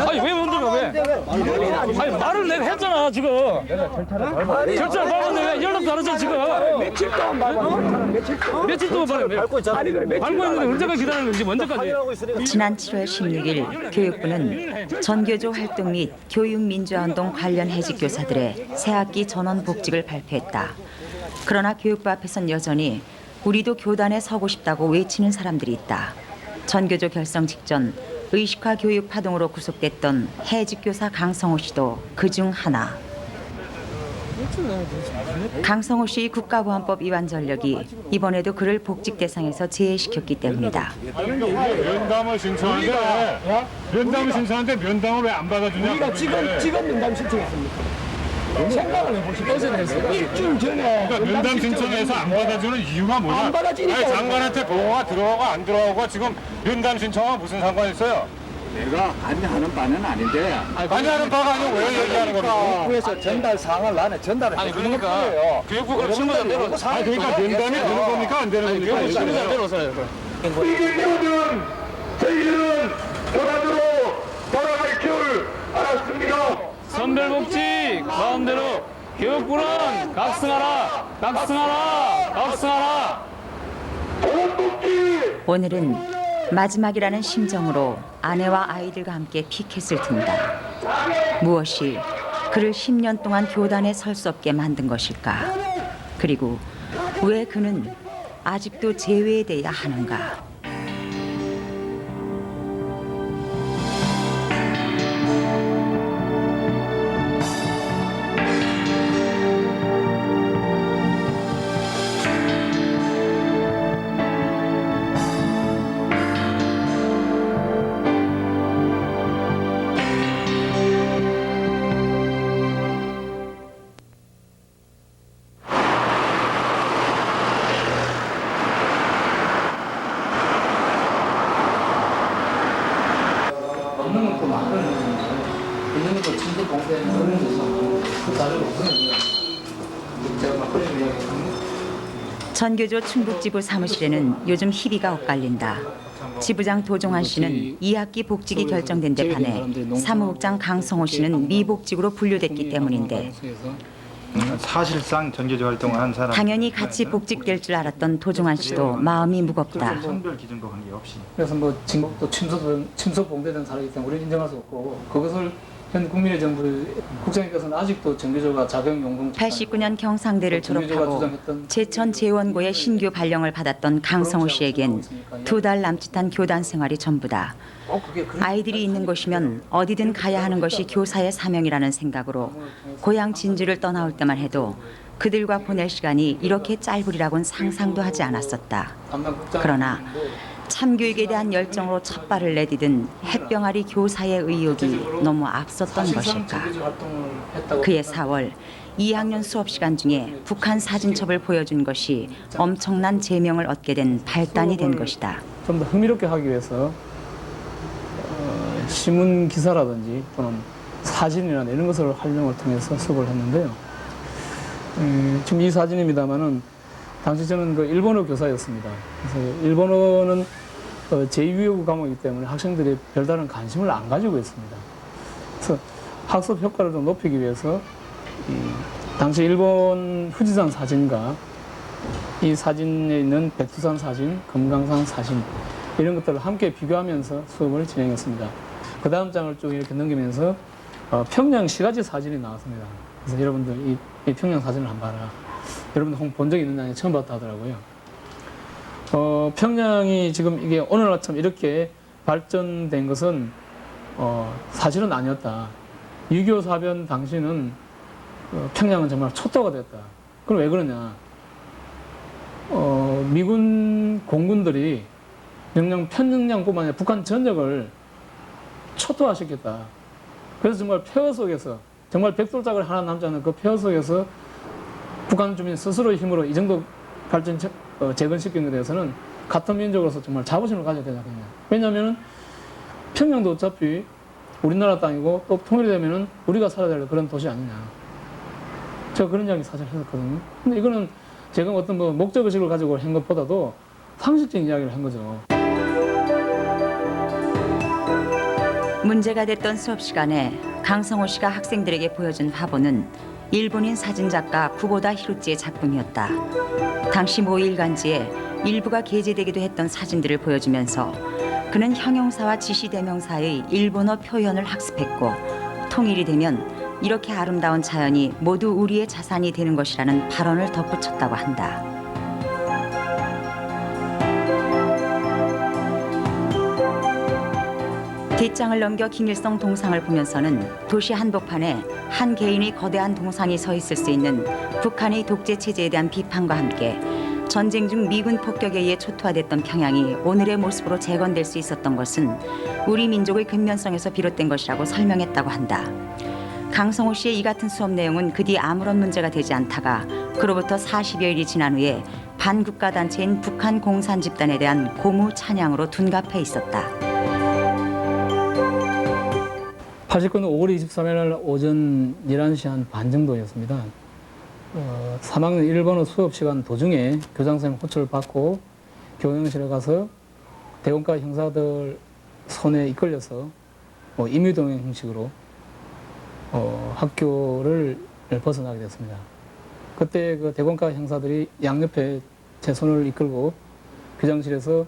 아니 왜 흔들어 왜? 아니 말을 내가 했잖아 지금. 절차를 밟았는데 왜 연락도 안 하잖아 지금. 며칠 동안 밟았어. 며칠 동안 밟았네. 밟고 있잖아. 밟고 있는데 언제까지 기다리는 건지 언제까지? 지난 7월 16일 교육부는 전교조 활동 및 교육민주화운동 관련 해직교사들의 새학기 전원 복직을 발표했다. 그러나 교육부 앞에선 여전히 우리도 교단에 서고 싶다고 외치는 사람들이 있다. 전교조 결성 직전 의식화 교육 파동으로 구속됐던 해직교사 강성호 씨도 그중 하나. 강성호 씨의 국가보안법 위반 전력이 이번에도 그를 복직 대상에서 제외시켰기 때문이다. 면담을 신청하는데 면담을 왜 안 받아주냐? 우리가 지금 면담 신청했습니까? 생각을 해보시고 일주일 전에 그러니까 면담 신청해서 안 받아주는 이유가 뭐냐? 안 받아주니까 아니, 장관한테 보고가 들어오고 안 들어오고 지금 면담 신청하고 무슨 상관이 있어요? 내가 관여하는 바는 아닌데 관여하는 바가 아니고 왜 얘기하는 겁니까? 교육부에서 전달 사항을 나는 전달을 아니 해주는 그러니까 거예요. 교육부가 신고자대로. 아니 그러니까 면담이 되는 겁니까 안 되는 겁니까? 교육부 신고자대로 오세요. 이제는 저희들은 도단으로 돌아갈 줄 알았습니다. 선별복지 마음대로 교육부는 각성하라, 각성하라, 각성하라. 오늘은 마지막이라는 심정으로 아내와 아이들과 함께 피켓을 든다. 무엇이 그를 10년 동안 교단에 설 수 없게 만든 것일까? 그리고 왜 그는 아직도 제외돼야 하는가? 없는 것도 만드는 있는 것도 진도 공부에 넣는 데서 그 자료가 없는 제가 막 그런 이야기합니다. 전교조 충북지부 사무실에는 요즘 희비가 엇갈린다. 지부장 도종환 씨는 2학기 복직이 결정된 데 반해 사무국장 강성호 씨는 미복직으로 분류됐기 때문인데 사실상 전교조 활동을 한 사람 당연히 같이 복직될 줄 알았던 도종환 씨도 마음이 무겁다. 선별 기준과 관계없이 그래서 뭐 진급도 침소 봉대된 사람이기 때문에 우리는 인정할 수 없고 그것을 현 국민의 정부 국장님께서는 아직도 전교조가 자격용공 89년 경상대를 졸업하고 제천 재원고의 신규 발령을 받았던 강성호 씨에겐 2달 남짓한 교단 생활이 전부다. 아이들이 있는 곳이면 어디든 가야 하는 것이 교사의 사명이라는 생각으로 고향 진주를 떠나올 때만 해도 그들과 보낼 시간이 이렇게 짧으리라고는 상상도 하지 않았었다. 그러나 참교육에 대한 열정으로 첫 발을 내디딘 햇병아리 교사의 의욕이 너무 앞섰던 것일까. 그해 4월 2학년 수업 시간 중에 북한 사진첩을 보여준 것이 엄청난 제명을 얻게 된 발단이 된 것이다. 좀 더 흥미롭게 하기 위해서 신문 기사라든지 또는 사진이나 이런 것을 활용을 통해서 수업을 했는데요. 지금 이 사진입니다만은 당시 저는 그 일본어 교사였습니다. 그래서 일본어는 제2외국어 과목이기 때문에 학생들이 별다른 관심을 안 가지고 있습니다. 그래서 학습 효과를 좀 높이기 위해서 당시 일본 후지산 사진과 이 사진에 있는 백두산 사진, 금강산 사진 이런 것들을 함께 비교하면서 수업을 진행했습니다. 그 다음 장을 쭉 이렇게 넘기면서 평양 시가지 사진이 나왔습니다. 그래서 여러분들 이 평양 사진을 한번 봐라. 여러분들 혹 본 적이 있느냐 처음 봤다 하더라고요. 평양이 지금 이게 오늘 아침 이렇게 발전된 것은 사실은 아니었다. 6.25 사변 당시는 평양은 정말 초토가 됐다. 그럼 왜 그러냐? 미군 공군들이 평양뿐만 아니라 북한 전역을 초토화시켰다. 그래서 정말 폐허 속에서 정말 백돌짝을 하나 남지 않은 그 폐허 속에서 북한 주민 스스로의 힘으로 이 정도 발전 재건시킨 것에 대해서는 같은 민족으로서 정말 자부심을 가져야 되냐. 왜냐하면 평양도 어차피 우리나라 땅이고 또 통일이 되면은 우리가 살아야 될 그런 도시 아니냐. 제가 그런 이야기 사실 했었거든요. 근데 이거는 제가 어떤 뭐 목적의식을 가지고 한 것보다도 상식적인 이야기를 한 거죠. 문제가 됐던 수업 시간에 강성호 씨가 학생들에게 보여준 화보는 일본인 사진작가 쿠보다 히로치의 작품이었다. 당시 모 일간지에 일부가 게재되기도 했던 사진들을 보여주면서 그는 형용사와 지시대명사의 일본어 표현을 학습했고 통일이 되면 이렇게 아름다운 자연이 모두 우리의 자산이 되는 것이라는 발언을 덧붙였다고 한다. 뒷장을 넘겨 김일성 동상을 보면서는 도시 한복판에 한 개인의 거대한 동상이 서 있을 수 있는 북한의 독재 체제에 대한 비판과 함께 전쟁 중 미군 폭격에 의해 초토화됐던 평양이 오늘의 모습으로 재건될 수 있었던 것은 우리 민족의 근면성에서 비롯된 것이라고 설명했다고 한다. 강성호 씨의 이 같은 수업 내용은 그 뒤 아무런 문제가 되지 않다가 그로부터 40여일이 지난 후에 반국가 단체인 북한 공산 집단에 대한 고무 찬양으로 둔갑해 있었다. 89년 5월 23일 오전 11시 한 반 정도였습니다. 3학년 일본어 수업 시간 도중에 교장선생님 호출을 받고 교양실에 가서 대원과 형사들 손에 이끌려서 임의동행 형식으로 학교를 벗어나게 됐습니다. 그때 그 대원과 형사들이 양옆에 제 손을 이끌고 교장실에서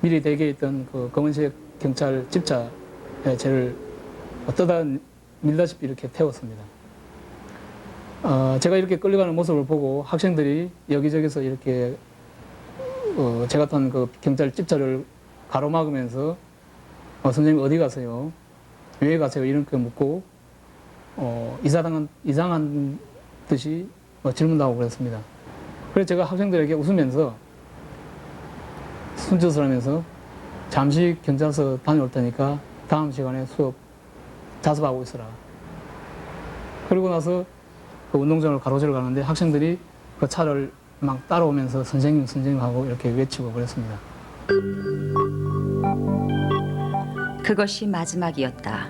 미리 대기해 있던 그 검은색 경찰 집차에 저를 떠다 밀다시피 이렇게 태웠습니다. 제가 이렇게 끌려가는 모습을 보고 학생들이 여기저기서 이렇게 제가 탄 그 경찰 집차를 가로막으면서 선생님 어디 가세요? 왜 가세요? 이렇게 묻고 이상한 듯이 질문도 하고 그랬습니다. 그래서 제가 학생들에게 웃으면서 손짓을 하면서 잠시 경찰서 다녀올 테니까 다음 시간에 수업 자습하고 있어라. 그러고 나서 그 운동장을 가로지러 가는데 학생들이 그 차를 막 따라오면서 선생님 하고 이렇게 외치고 그랬습니다. 그것이 마지막이었다.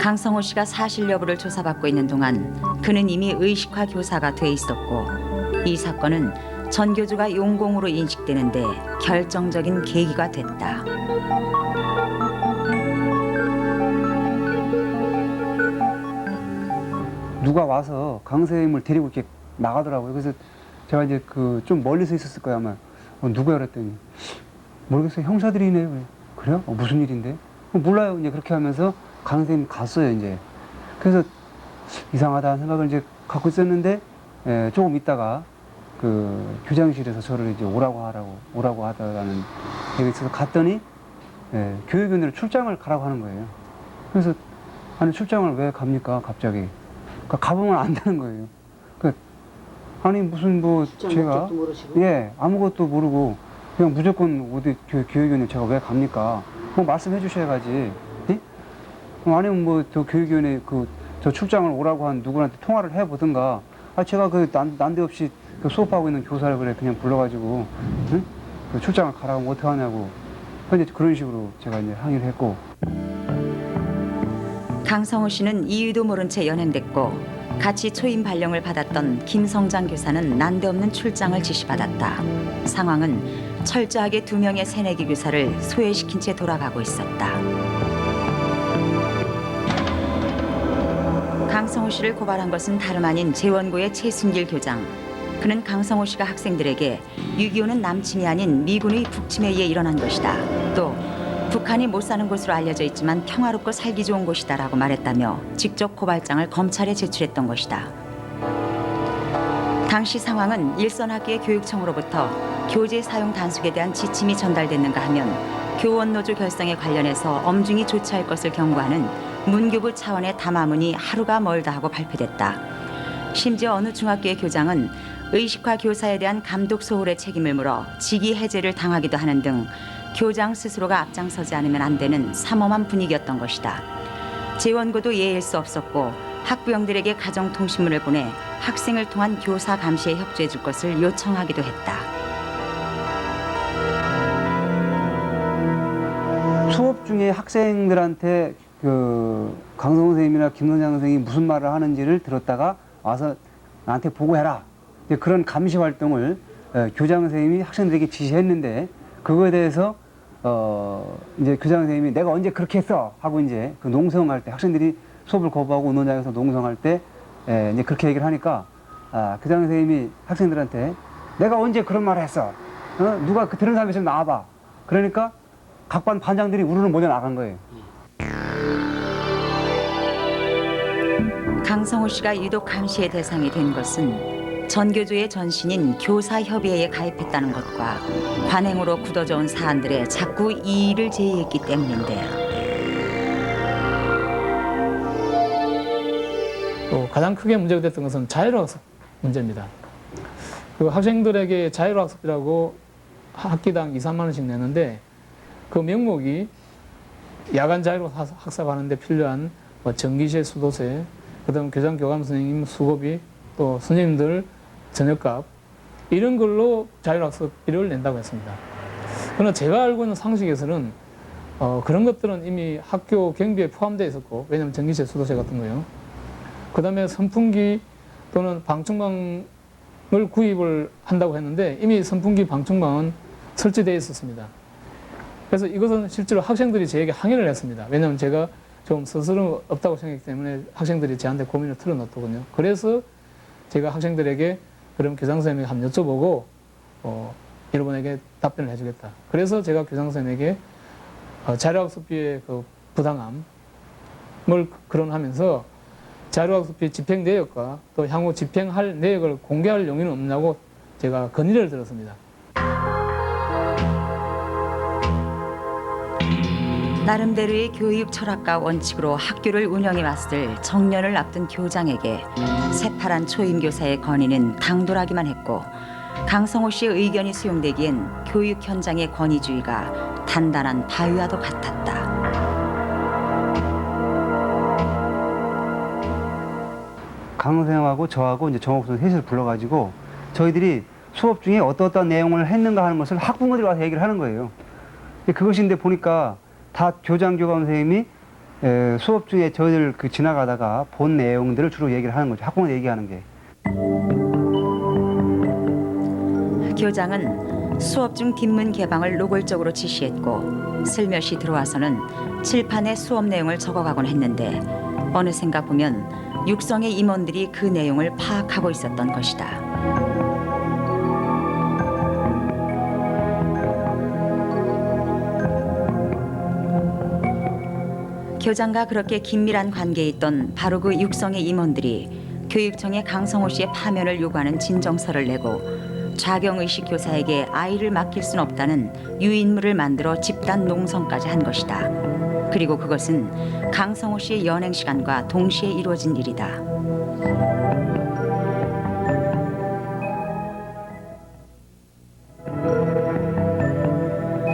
강성호 씨가 사실 여부를 조사받고 있는 동안 그는 이미 의식화 교사가 돼 있었고 이 사건은 전 교주가 용공으로 인식되는데 결정적인 계기가 됐다. 누가 와서 강 선생님을 데리고 이렇게 나가더라고요. 그래서 제가 이제 그 좀 멀리서 있었을 거야 아마. 누구야 그랬더니 모르겠어요. 형사들이네요. 그래요? 무슨 일인데? 몰라요. 이제 그렇게 하면서 강 선생님 갔어요 이제. 그래서 이상하다는 생각을 이제 갖고 있었는데 조금 있다가 그 교장실에서 저를 이제 오라고 하다라는 얘기가 있어서 갔더니 교육위원회로 출장을 가라고 하는 거예요. 그래서 아니 출장을 왜 갑니까 갑자기? 가보면 안 되는 거예요. 아니 무슨 뭐 제가 아무것도 모르고 그냥 무조건 어디 교육위원회 제가 왜 갑니까? 뭐 말씀해 주셔야지. 예? 아니면 뭐 저 교육위원회 저 출장을 오라고 한 누구한테 통화를 해 보든가. 제가 난데없이 수업하고 있는 교사를 그냥 불러가지고 응? 출장을 가라고 하면 어떻게 하냐고. 이제 그런 식으로 제가 이제 항의를 했고. 강성호 씨는 이유도 모른 채 연행됐고 같이 초임 발령을 받았던 김성장 교사는 난데없는 출장을 지시받았다. 상황은 철저하게 2명의 새내기 교사를 소외시킨 채 돌아가고 있었다. 강성호 씨를 고발한 것은 다름 아닌 재원고의 최순길 교장. 그는 강성호 씨가 학생들에게 6.25는 남침이 아닌 미군의 북침에 의해 일어난 것이다. 또 북한이 못 사는 곳으로 알려져 있지만 평화롭고 살기 좋은 곳이다라고 말했다며 직접 고발장을 검찰에 제출했던 것이다. 당시 상황은 일선학교의 교육청으로부터 교재 사용 단속에 대한 지침이 전달됐는가 하면 교원노조 결성에 관련해서 엄중히 조치할 것을 경고하는 문교부 차원의 담화문이 하루가 멀다 하고 발표됐다. 심지어 어느 중학교의 교장은 의식화 교사에 대한 감독 소홀의 책임을 물어 직위 해제를 당하기도 하는 등 교장 스스로가 앞장서지 않으면 안 되는 삼엄한 분위기였던 것이다. 재원고도 예일 수 없었고 학부형들에게 가정통신문을 보내 학생을 통한 교사 감시에 협조해 줄 것을 요청하기도 했다. 수업 중에 학생들한테 강성호 선생님이나 김선장 선생님이 무슨 말을 하는지를 들었다가 와서 나한테 보고해라. 그런 감시 활동을 교장 선생님이 학생들에게 지시했는데 그거에 대해서 이제 교장 선생님이 내가 언제 그렇게 했어 하고 이제 그 농성할 때 학생들이 수업을 거부하고 운동장에서 농성할 때 이제 그렇게 얘기를 하니까 교장 선생님이 학생들한테 내가 언제 그런 말을 했어? 누가 그 들은 사람이 좀 나와봐. 그러니까 각 반 반장들이 우르르 모여 나간 거예요. 강성호 씨가 유독 감시의 대상이 된 것은 전교조의 전신인 교사협의회에 가입했다는 것과 관행으로 굳어져 온 사안들에 자꾸 이의를 제기했기 때문인데요. 또 가장 크게 문제가 됐던 것은 자율학습 문제입니다. 그 학생들에게 자율학습이라고 학기당 2, 3만 원씩 내는데 그 명목이 야간 자율학습하는 데 필요한 뭐 전기세, 수도세, 그다음 교장 교감 선생님 수고비, 또 선생님들 저녁값 이런 걸로 자율학습비를 낸다고 했습니다. 그러나 제가 알고 있는 상식에서는 그런 것들은 이미 학교 경비에 포함되어 있었고, 왜냐하면 전기세, 수도세 같은 거요. 그다음에 선풍기 또는 방충망을 구입을 한다고 했는데 이미 선풍기, 방충망은 설치되어 있었습니다. 그래서 이것은 실제로 학생들이 저에게 항의를 했습니다. 왜냐하면 제가 좀 스스럼 없다고 생각했기 때문에 학생들이 저한테 고민을 틀어놨더군요. 그래서 제가 학생들에게 그럼 교장선생님에게 한번 여쭤보고 여러분에게 답변을 해주겠다. 그래서 제가 교장선생님에게 자율학습비의 그 부당함을 거론하면서 자율학습비 집행 내역과 또 향후 집행할 내역을 공개할 용의는 없냐고 제가 건의를 들었습니다. 나름대로의 교육 철학과 원칙으로 학교를 운영해왔을 정년을 앞둔 교장에게 새파란 초임교사의 건의는 당돌하기만 했고, 강성호 씨의 의견이 수용되기엔 교육 현장의 권위주의가 단단한 바위와도 같았다. 강 선생하고 저하고 이제 정옥 선생 셋을 불러가지고 저희들이 수업 중에 어떠한 내용을 했는가 하는 것을 학부모들이 와서 얘기를 하는 거예요. 그것인데 보니까 다 교장 교감 선생님이 수업 중에 저희들 지나가다가 본 내용들을 주로 얘기를 하는 거죠. 학부모 얘기하는 게. 교장은 수업 중 뒷문 개방을 노골적으로 지시했고, 슬며시 들어와서는 칠판에 수업 내용을 적어가곤 했는데 어느샌가 보면 육성의 임원들이 그 내용을 파악하고 있었던 것이다. 교장과 그렇게 긴밀한 관계에 있던 바로 그 육성의 임원들이 교육청에 강성호 씨의 파면을 요구하는 진정서를 내고 좌경의식 교사에게 아이를 맡길 순 없다는 유인물을 만들어 집단 농성까지 한 것이다. 그리고 그것은 강성호 씨의 연행 시간과 동시에 이루어진 일이다.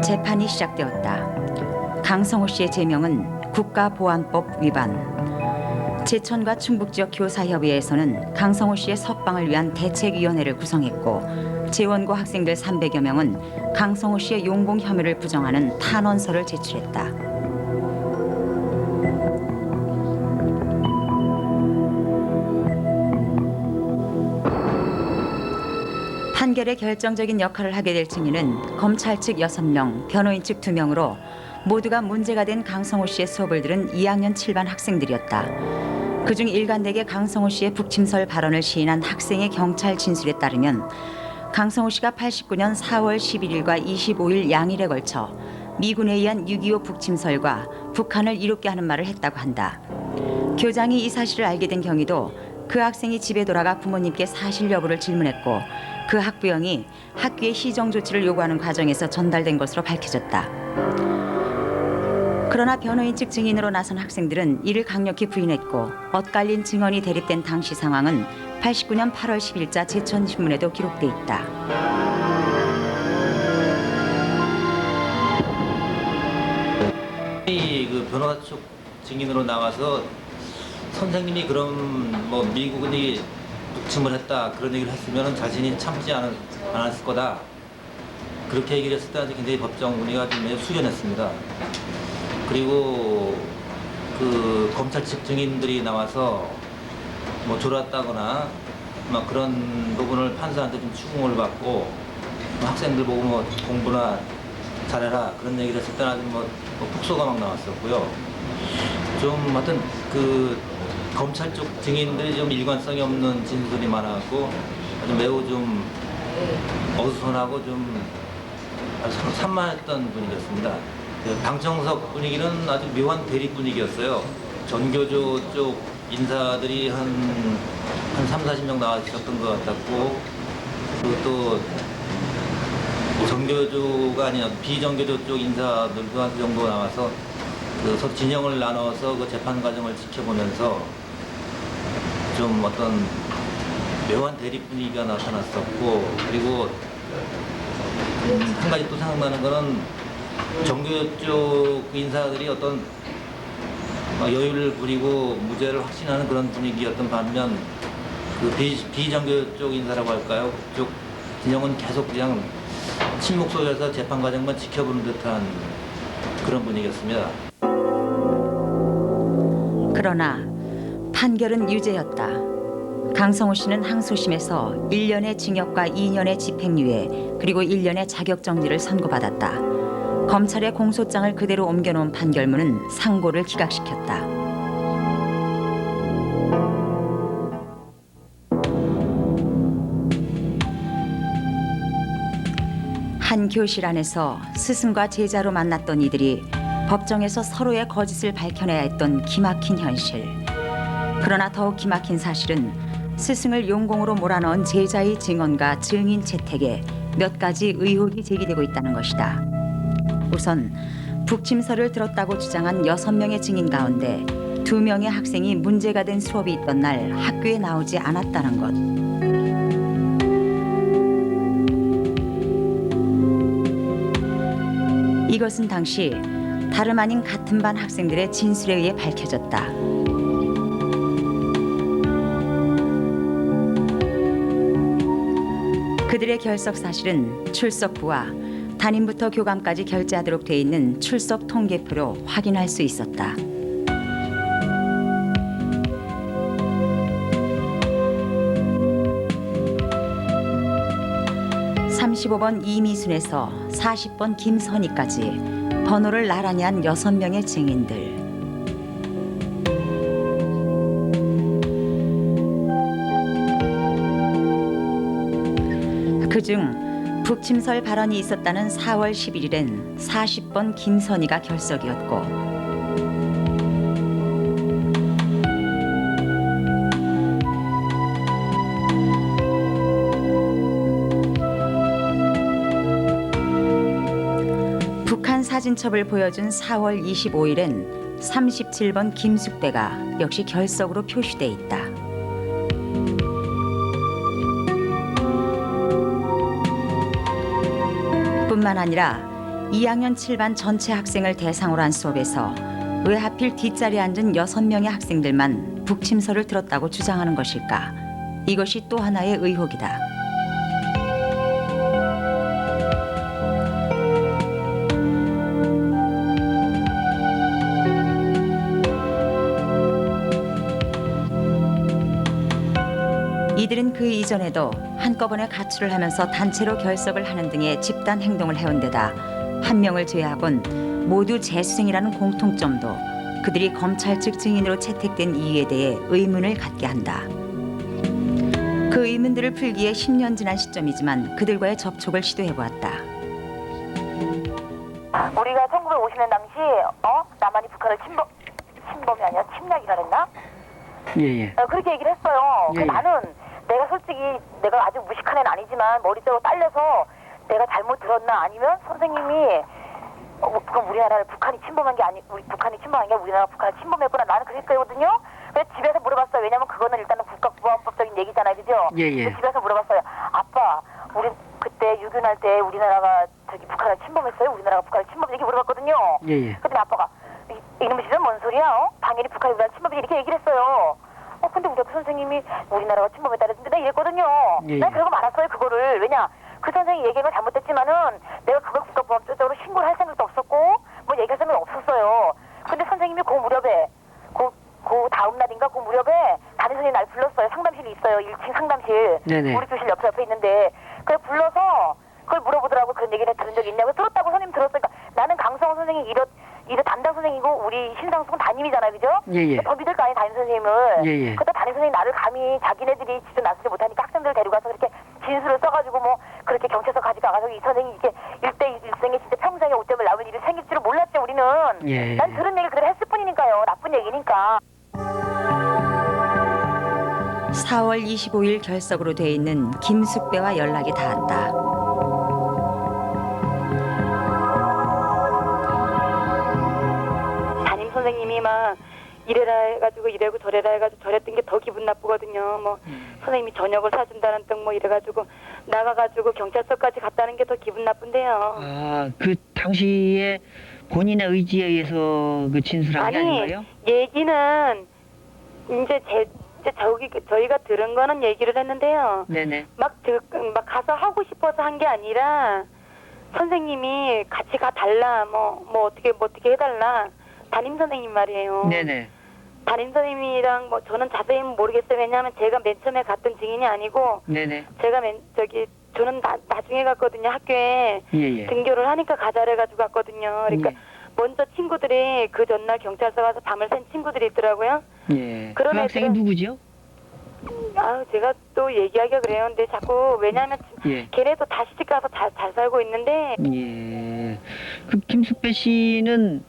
재판이 시작되었다. 강성호 씨의 제명은 국가보안법 위반. 제천과 충북지역 교사협의회에서는 강성호 씨의 석방을 위한 대책위원회를 구성했고, 재원고 학생들 300여 명은 강성호 씨의 용공 혐의를 부정하는 탄원서를 제출했다. 판결의 결정적인 역할을 하게 될 증인은 검찰 측 6명, 변호인 측 2명으로 모두가 문제가 된 강성호 씨의 수업을 들은 2학년 7반 학생들이었다. 그중 일관되게 강성호 씨의 북침설 발언을 시인한 학생의 경찰 진술에 따르면 강성호 씨가 89년 4월 11일과 25일 양일에 걸쳐 미군에 의한 6.25 북침설과 북한을 이롭게 하는 말을 했다고 한다. 교장이 이 사실을 알게 된 경위도 그 학생이 집에 돌아가 부모님께 사실 여부를 질문했고, 그 학부형이 학교에 시정 조치를 요구하는 과정에서 전달된 것으로 밝혀졌다. 그러나 변호인 측 증인으로 나선 학생들은 이를 강력히 부인했고, 엇갈린 증언이 대립된 당시 상황은 89년 8월 10일자 제천신문에도 기록돼 있다. 그 변호사 측 증인으로 나와서 선생님이 그럼 뭐 미국이 북침을 했다 그런 얘기를 했으면 자신이 참지 않았을 거다, 그렇게 얘기를 했을 때 굉장히 법정 분위기가 좀 숙연했습니다. 그리고 그 검찰 측 증인들이 나와서 뭐 졸았다거나 막 그런 부분을 판사한테 좀 추궁을 받고 학생들 보고 뭐 공부나 잘해라 그런 얘기를 했을 때는 아주 뭐 폭소가 막 나왔었고요. 좀 하여튼 그 검찰 쪽 증인들이 좀 일관성이 없는 진술이 많았고 아주 매우 좀 어수선하고 좀 아주 산만했던 분위기였습니다. 그 방청석 분위기는 아주 묘한 대립 분위기였어요. 전교조 쪽 인사들이 한 3, 40명 나와주셨던 것 같았고 그리고 또 전교조가 아니라 비전교조 쪽 인사들도 한 정도 나와서 그 서로 진영을 나눠서 그 재판 과정을 지켜보면서 좀 어떤 묘한 대립 분위기가 나타났었고 그리고 한 가지 또 생각나는 거는 전교조 쪽 인사들이 어떤 여유를 부리고 무죄를 확신하는 그런 분위기였던 반면 그 비전교 쪽 인사라고 할까요? 그쪽 진영은 계속 그냥 침묵 속에서 재판 과정만 지켜보는 듯한 그런 분위기였습니다. 그러나 판결은 유죄였다. 강성호 씨는 항소심에서 1년의 징역과 2년의 집행유예 그리고 1년의 자격정지를 선고받았다. 검찰의 공소장을 그대로 옮겨놓은 판결문은 상고를 기각시켰다. 한 교실 안에서 스승과 제자로 만났던 이들이 법정에서 서로의 거짓을 밝혀내야 했던 기막힌 현실. 그러나 더욱 기막힌 사실은 스승을 용공으로 몰아넣은 제자의 증언과 증인 채택에 몇 가지 의혹이 제기되고 있다는 것이다. 우선 북침설을 들었다고 주장한 6명의 증인 가운데 2명의 학생이 문제가 된 수업이 있던 날 학교에 나오지 않았다는 것. 이것은 당시 다름 아닌 같은 반 학생들의 진술에 의해 밝혀졌다. 그들의 결석 사실은 출석부와 담임부터 교감까지 결제하도록 돼 있는 출석 통계표로 확인할 수 있었다. (35번) 이미순에서 (40번) 김선희까지 번호를 나란히 한 6명의 증인들. 그중 북침설 발언이 있었다는 4월 11일엔 40번 김선희가 결석이었고 북한 사진첩을 보여준 4월 25일엔 37번 김숙대가 역시 결석으로 표시돼 있다. 뿐만 아니라 2학년 7반 전체 학생을 대상으로 한 수업에서 왜 하필 뒷자리에 앉은 6명의 학생들만 북침설을 들었다고 주장하는 것일까? 이것이 또 하나의 의혹이다. 이들은 그 이전에도 한꺼번에 가출을 하면서 단체로 결석을 하는 등의 집단 행동을 해온 데다 한 명을 제외하곤 모두 재수생이라는 공통점도 그들이 검찰 측 증인으로 채택된 이유에 대해 의문을 갖게 한다. 그 의문들을 풀기에 10년 지난 시점이지만 그들과의 접촉을 시도해보았다. 우리가 1950년 당시 남한이 북한을 침범이 아니라 침략이라 그랬나? 예예. 그렇게 얘기를 했어요. 예, 예. 나는 내가 솔직히 내가 아주 무식한 애는 아니지만 머릿속으로 딸려서 내가 잘못 들었나 아니면 선생님이 그럼 우리나라를 북한이 침범한 게 우리 북한이 침범한 게 우리나라가 북한을 침범했구나 나는 그랬거든요. 그래서 집에서 물어봤어요. 왜냐면 그거는 일단은 국가보안법적인 얘기잖아요, 그죠? 예예. 집에서 물어봤어요. 아빠, 우리 그때 유교날 때 우리나라가 북한을 침범했어요? 우리나라가 북한을 침범 얘기 물어봤거든요. 예예. 그랬더니 아빠가 이놈의 집은 뭔 소리야? 당연히 북한이 우리나라 침범이지 이렇게 얘기를 했어요. 근데 우리 그 선생님이 우리나라가 침범했다 그랬는데 내가 이랬거든요. 예. 난 그러고 말았어요, 그거를. 왜냐, 그 선생님이 얘기한 건 잘못됐지만은 내가 그걸 국가보안법적으로 신고를 할 생각도 없었고 뭐 얘기할 생각은 없었어요. 근데 선생님이 그 무렵에 그 다음 날인가 그 무렵에 담임선생님이 날 불렀어요. 상담실이 있어요. 1층 상담실. 네네. 우리 교실 옆에 있는데 그래 불러서 그걸 물어보더라고. 그런 얘기를 들은 적 있냐고. 들었다고 선생님 들었으니까 나는 강성호 선생이 이래 담당 선생이고 우리 신상숙은 담임이잖아요, 그죠? 예. 더 믿을 거 아니에요, 담임 선생님을. 예. 그때 담임 선생님 나를 감히 자기네들이 직접 나서지 못하니까 학생들 데리고 가서 그렇게 진술을 써가지고 뭐 그렇게 경찰서 가져가서 이 선생이 이게 일생에 진짜 평생에 옷점을 남을 일이 생길 줄은 몰랐죠, 우리는. 예. 난 들은 얘기를 그대로 했을 뿐이니까요. 나쁜 얘기니까. 4월 25일 결석으로 돼 있는 김숙배와 연락이 닿았다. 담임 선생님이 막 이래라 해가지고 이래고 저래라 해가지고 저랬던 게 더 기분 나쁘거든요. 뭐 선생님이 저녁을 사준다는 등 뭐 이래가지고 나가가지고 경찰서까지 갔다는 게 더 기분 나쁜데요. 아, 그 당시에 본인의 의지에 의해서 그 진술한 게 아닌가요? 얘기는 이제 저희가 들은 거는 얘기를 했는데요. 네네. 막 가서 하고 싶어서 한 게 아니라 선생님이 같이 가달라 뭐 어떻게 해달라 담임 선생님 말이에요. 네네. 담임 선생님이랑 뭐 저는 자세히는 모르겠어요. 왜냐하면 제가 맨 처음에 갔던 증인이 아니고 네네. 제가 저는 나중에 갔거든요. 학교에 예. 등교를 하니까 가자래가지고 갔거든요. 그러니까 먼저 친구들이 그 전날 경찰서 가서 밤을 샌 친구들이 있더라고요. 예. 그런 그 학생이 누구죠? 제가 또 얘기하기가 그래요. 근데 자꾸 왜냐하면 예. 걔네도 다 시집 가서 잘 살고 있는데. 예. 그 김숙배 씨는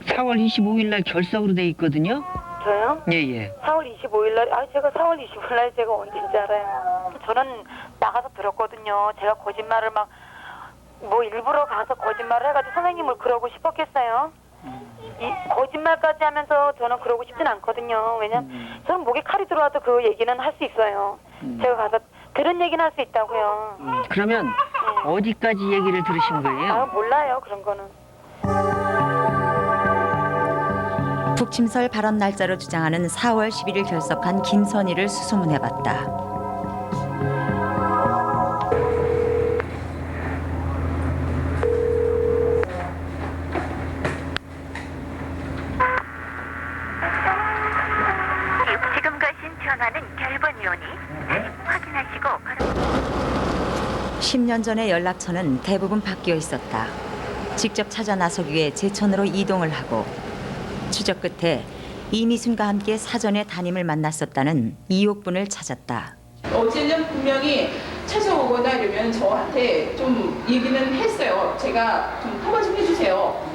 4월 25일 날 결석으로 돼 있거든요. 저요? 예. 4월 25일 날, 제가 4월 25일 날 제가 언제인지 알아요. 저는 나가서 들었거든요. 제가 거짓말을 일부러 가서 거짓말을 해가지고 선생님을 그러고 싶었겠어요? 이 거짓말까지 하면서 저는 그러고 싶진 않거든요. 왜냐면 저는 목에 칼이 들어와도 그 얘기는 할 수 있어요. 제가 가서 들은 얘기는 할 수 있다고요. 그러면 어디까지 얘기를 들으신 거예요? 몰라요, 그런 거는. 북침설 발언 날짜로 주장하는 4월 11일 결석한 김선희를 수소문해봤다. 지금 거신 전화는 결번이오니 확인하시고 바로 10년 전의 연락처는 대부분 바뀌어 있었다. 직접 찾아 나서기 위해 제천으로 이동을 하고 추적 끝에 이미순과 함께 사전에 담임을 만났었다는 이옥분을 찾았다. 어제는 분명히 찾아오거나 이러면 저한테 좀 얘기는 했어요. 제가 좀 통화 좀 해주세요.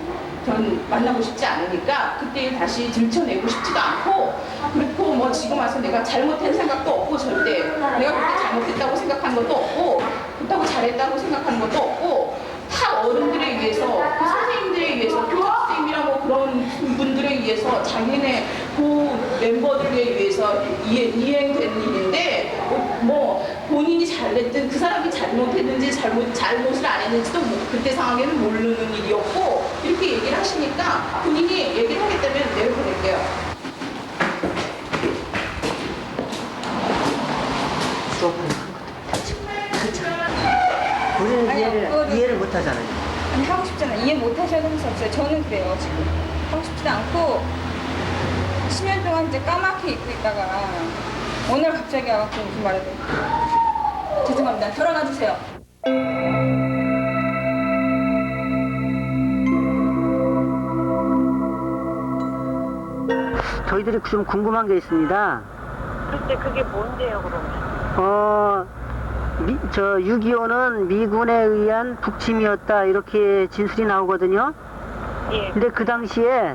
전 만나고 싶지 않으니까 그때 다시 들춰내고 싶지도 않고, 그렇고 뭐 지금 와서 내가 잘못한 생각도 없고, 절대 내가 그렇게 잘못했다고 생각한 것도 없고 그렇다고 잘했다고 생각한 것도 없고, 다 어른들에 의해서, 그 선생님들에 의해서, 교학선생님이랑 뭐 그런 분들에 의해서, 자기네 그 멤버들에 의해서 이행된 일인데, 뭐 본인이 잘했든 그 사람이 잘못했는지 잘못을 안 했는지도 그때 상황에는 모르는 일이었고, 이렇게 얘기를 하시니까 본인이 얘기를 하겠다면 내려보낼게요. 우리는 이해를 못 하잖아요. 아니, 하고 싶잖아요. 이해 못 하셔도 할 수 없어요. 저는 그래요, 지금. 하고 싶지도 않고 10년 동안 이제 까맣게 입고 있다가 오늘 갑자기 와갖고 무슨 말을 해. 죄송합니다. 돌아가 주세요. 저희들이 좀 궁금한 게 있습니다. 글쎄, 그게 뭔데요, 그러면? 6.25는 미군에 의한 북침이었다, 이렇게 진술이 나오거든요. 예. 근데 그 당시에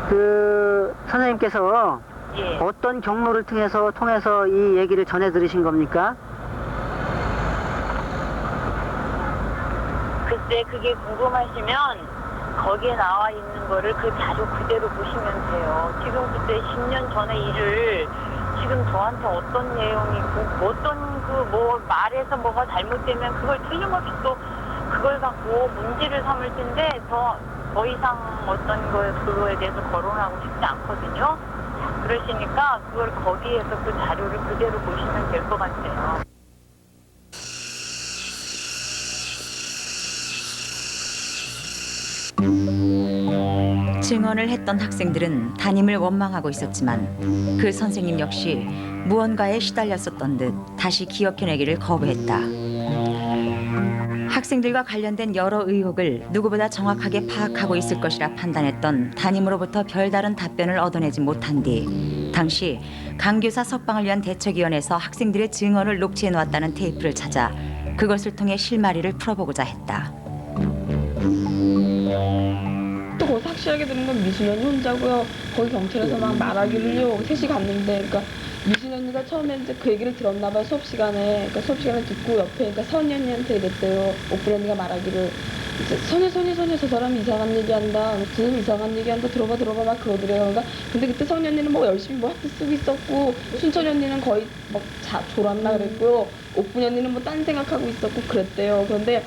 그 선생님께서 예. 어떤 경로를 통해서 이 얘기를 전해 들으신 겁니까? 글쎄, 그게 궁금하시면 거기에 나와 있는 거를 그 자료 그대로 보시면 돼요. 지금 그때 10년 전의 일을 지금 저한테 어떤 내용이고 어떤 말에서 뭐가 잘못되면 그걸 틀림없이 또 그걸 갖고 문제를 삼을 텐데 더 이상 어떤 그거에 대해서 거론하고 싶지 않거든요. 그러시니까 그걸 거기에서 그 자료를 그대로 보시면 될 것 같아요. 증언을 했던 학생들은 담임을 원망하고 있었지만 그 선생님 역시 무언가에 시달렸었던 듯 다시 기억해내기를 거부했다. 학생들과 관련된 여러 의혹을 누구보다 정확하게 파악하고 있을 것이라 판단했던 담임으로부터 별다른 답변을 얻어내지 못한 뒤 당시 강교사 석방을 위한 대책위원회에서 학생들의 증언을 녹취해 놓았다는 테이프를 찾아 그것을 통해 실마리를 풀어보고자 했다. 또 거기서 확실하게 들은 건 미순현이 혼자고요. 거기 경찰에서 막 말하기를요. 셋이 갔는데 그러니까 미순현이가 처음에 이제 그 얘기를 들었나 봐요. 수업 시간에. 그러니까 수업 시간에 듣고 옆에 그러니까 선희 언니한테 이랬대요. 오프라니가 말하기를 이제 선희 저 사람 이상한 얘기한다. 저 사람 이상한 얘기한다. 들어봐 막 그러더래요. 그러니까 근데 그때 선희 언니는 뭐 열심히 뭐 하트 쓰고 있었고 순철이 언니는 거의 막 졸았나 그랬고요. 오프니 언니는 뭐 딴 생각하고 있었고 그랬대요. 그런데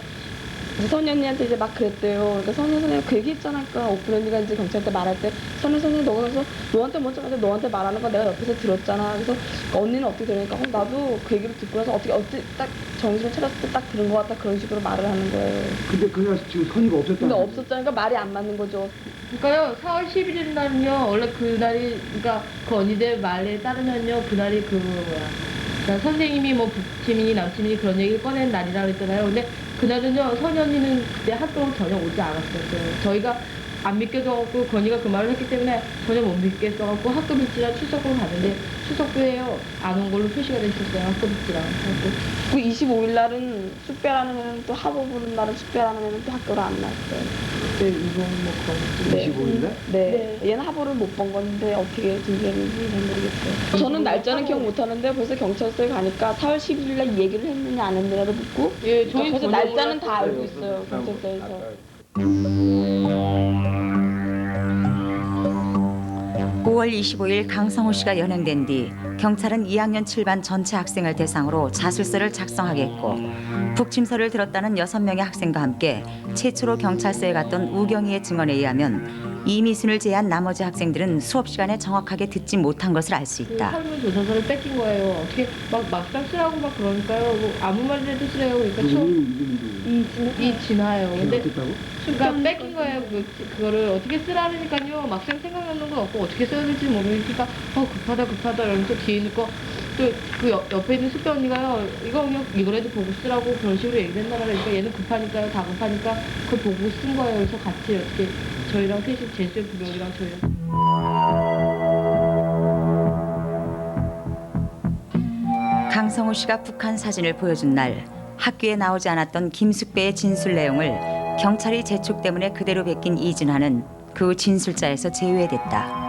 이제 선희 언니한테 이제 막 그랬대요. 그러니까 선희 언니가 그 얘기 했잖아. 그러니까 오프니 언니가 이제 경찰한테 말할 때 선희 너가 그래서 너한테 먼저 가서 너한테 말하는 거 내가 옆에서 들었잖아. 그래서 언니는 어떻게 들으니까 나도 그 얘기를 듣고 나서 어떻게 딱 정신을 차렸을 때 딱 들은 것 같다 그런 식으로 말을 하는 거예요. 근데 그날 지금 선의가 없었다는 근데 없었잖아요. 그러니까 말이 안 맞는 거죠. 그러니까요. 4월 11일 날은요. 원래 그날이 그러니까 그 언니들 말에 따르면요. 그날이 그러니까 선생님이 뭐 부치민이 남치민이 그런 얘기를 꺼낸 날이라 그랬잖아요. 근데 그날은요. 선희 언니는 그때 학교로 전혀 오지 않았어요. 저희가 안 믿겨져갖고 건이가 그 말을 했기 때문에 전혀 못 믿겠어갖고 학교 입지랑 출석부를 갔는데 출석부에요. 안 온 걸로 표시가 돼 있었어요. 학교 입지랑. 그 25일 날은 숙배라는 애는 또 합업 부른 날은 숙배라는 애는 또 학교를 안 나왔어요. 네, 이건 뭐 그런. 25일 날? 네. 얘는 합오를 못 본 건데 어떻게 준비했는지 잘 모르겠어요. 저는 날짜는 기억 못 하는데 벌써 경찰서에 가니까 4월 11일 날 이 얘기를 했느냐 안 했느냐도 묻고 예, 저희 벌써 날짜는 다 알고 있어요. 경찰서에서. 5월 25일 강성호 씨가 연행된 뒤 경찰은 2학년 7반 전체 학생을 대상으로 자술서를 작성하게 했고 북침서를 들었다는 6명의 학생과 함께 최초로 경찰서에 갔던 우경이의 증언에 의하면 이미순을 제외한 나머지 학생들은 수업 시간에 정확하게 듣지 못한 것을 알 수 있다. 설문조사서를 뺏긴 거예요. 어떻게 막상 쓰라고 막 그러니까요. 뭐 아무 말이라도 쓰래요. 그러니까 이진아요. 근데 그러니까 뺏긴 거예요. 그거를 어떻게 쓰라니까요. 막상 생각나는 건 없고 어떻게 써야 될지 모르니까 급하다 이러면서 뒤에 있는 거 또 그 옆에 있는 숙배 언니가요. 이거라도 보고 쓰라고 그런 식으로 얘기를 했나 봐요. 그러니까 얘는 급하니까요. 다 급하니까 그걸 보고 쓴 거예요. 그래서 같이 어떻게 저희랑 셋이 제수의 부경이랑 저희랑. 강성호 씨가 북한 사진을 보여준 날 학교에 나오지 않았던 김숙배의 진술 내용을 경찰이 재촉 때문에 그대로 베낀 이진아는 그 진술자에서 제외됐다.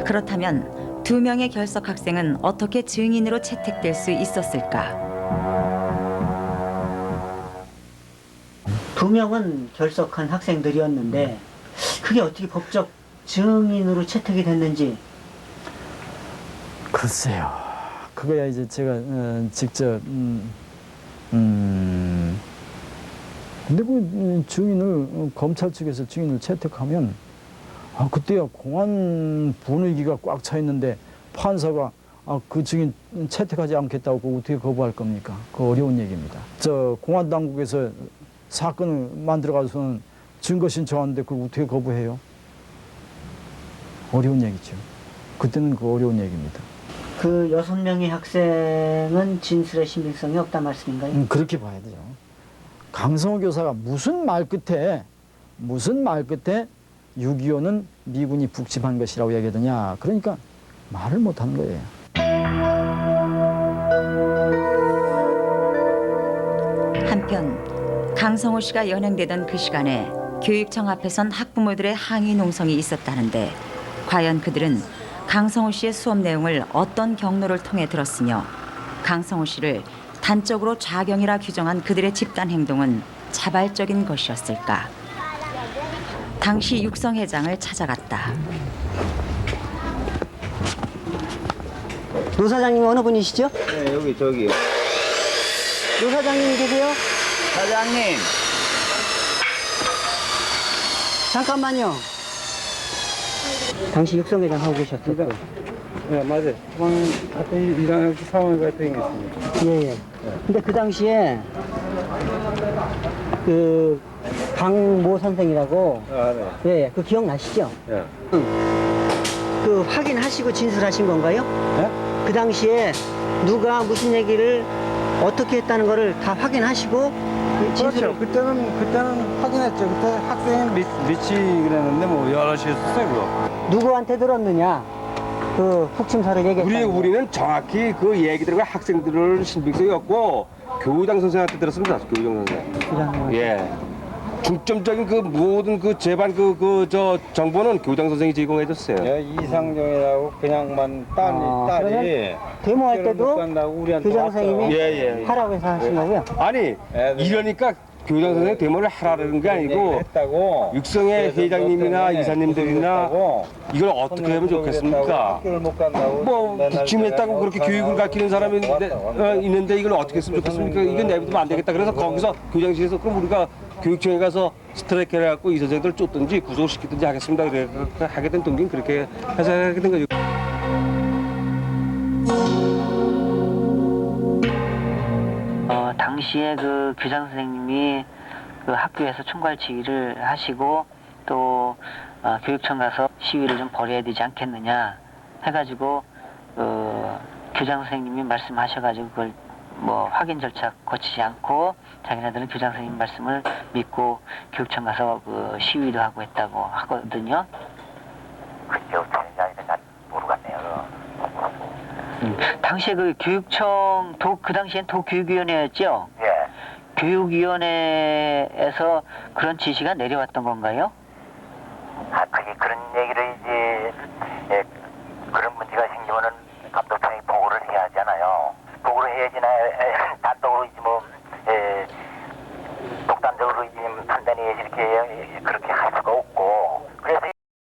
그렇다면 2명의 결석 학생은 어떻게 증인으로 채택될 수 있었을까? 2명은 결석한 학생들이었는데 그게 어떻게 법적 증인으로 채택이 됐는지. 글쎄요. 그거야 이제 제가 직접 근데 그 증인을 검찰 측에서 증인을 채택하면 그때야 공안 분위기가 꽉 차 있는데 판사가 그 증인 채택하지 않겠다고 어떻게 거부할 겁니까? 그 어려운 얘기입니다. 공안 당국에서 사건을 만들어가서는 증거 신청하는데 그걸 어떻게 거부해요? 어려운 얘기죠. 그때는 그 어려운 얘기입니다. 그 6명의 학생은 진술의 신빙성이 없단 말씀인가요? 그렇게 봐야 돼요. 강성호 교사가 무슨 말 끝에 6.25는 미군이 북침한 것이라고 얘기하더냐. 그러니까 말을 못하는 거예요. 한편 강성호 씨가 연행되던 그 시간에 교육청 앞에선 학부모들의 항의 농성이 있었다는데 과연 그들은 강성호 씨의 수업 내용을 어떤 경로를 통해 들었으며 강성호 씨를 단적으로 좌경이라 규정한 그들의 집단 행동은 자발적인 것이었을까? 당시 육성회장을 찾아갔다. 노 사장님 어느 분이시죠? 네, 여기 저기. 노 사장님 계세요? 사장님. 잠깐만요. 당시 육성회장 하고 계셨어요? 네, 맞아요. 같은 일하는 상황 같은 게 있습니다. 예. 근데 그 당시에 그 강모 선생이라고 네. 예, 그 기억나시죠? 네. 응. 그 확인하시고 진술하신 건가요? 네? 그 당시에 누가 무슨 얘기를 어떻게 했다는 거를 다 확인하시고 그렇죠. 그때는 확인했죠. 그때 학생이 미치 그랬는데 뭐 여러 시 했었어요, 그거. 누구한테 들었느냐? 그 훅침사를 얘기했다. 우리는 정확히 그 얘기들과 학생들을 신빙성이 없고 교장 선생한테 들었습니다. 교장 선생. 예. 중점적인 그 모든 그 제반 저 정보는 교장 선생이 제공해줬어요. 예, 이상정이라고 그냥만 딸이 데모할 때도 우리한테 교장 왔죠. 선생님이 예. 하라고 해서 하신 거고요. 아니 이러니까 교장 선생님 데모를 하라는 게 아니고 육성의 회장님이나 이사님들이나 이걸 어떻게 하면 좋겠습니까? 뭐 북침했다고 그렇게 교육을 가르치는 사람이 있는데 이걸 어떻게 했으면 좋겠습니까? 이건 내비두면 안 되겠다. 그래서 거기서 교장실에서 그럼 우리가 교육청에 가서 스트라이크를 해갖고 이 선생들을 쫓든지 구속시키든지 하겠습니다. 그래 하게 된 동기는 그렇게 해서 하게 된 거죠. 당시에 그 교장 선생님이 그 학교에서 총괄 지휘를 하시고 또 교육청 가서 시위를 좀 벌여야 되지 않겠느냐 해가지고 교장 선생님이 말씀하셔가지고 그걸 뭐 확인 절차 거치지 않고 자기네들은 교장 선생님 말씀을 믿고 교육청 가서 그 시위도 하고 했다고 하거든요. 글쎄요, 잘 모르겠네요. 당시에 그 교육청 그 당시엔 도교육위원회였죠? 예. 교육위원회에서 그런 지시가 내려왔던 건가요? 그게 그런 얘기를 이제 그런 문제가 생기면은 감독청이 보고를 해야 하잖아요. 보고를 해야지나 단독으로 이제 뭐 독단적으로 이제 판단이 이렇게 그렇게 할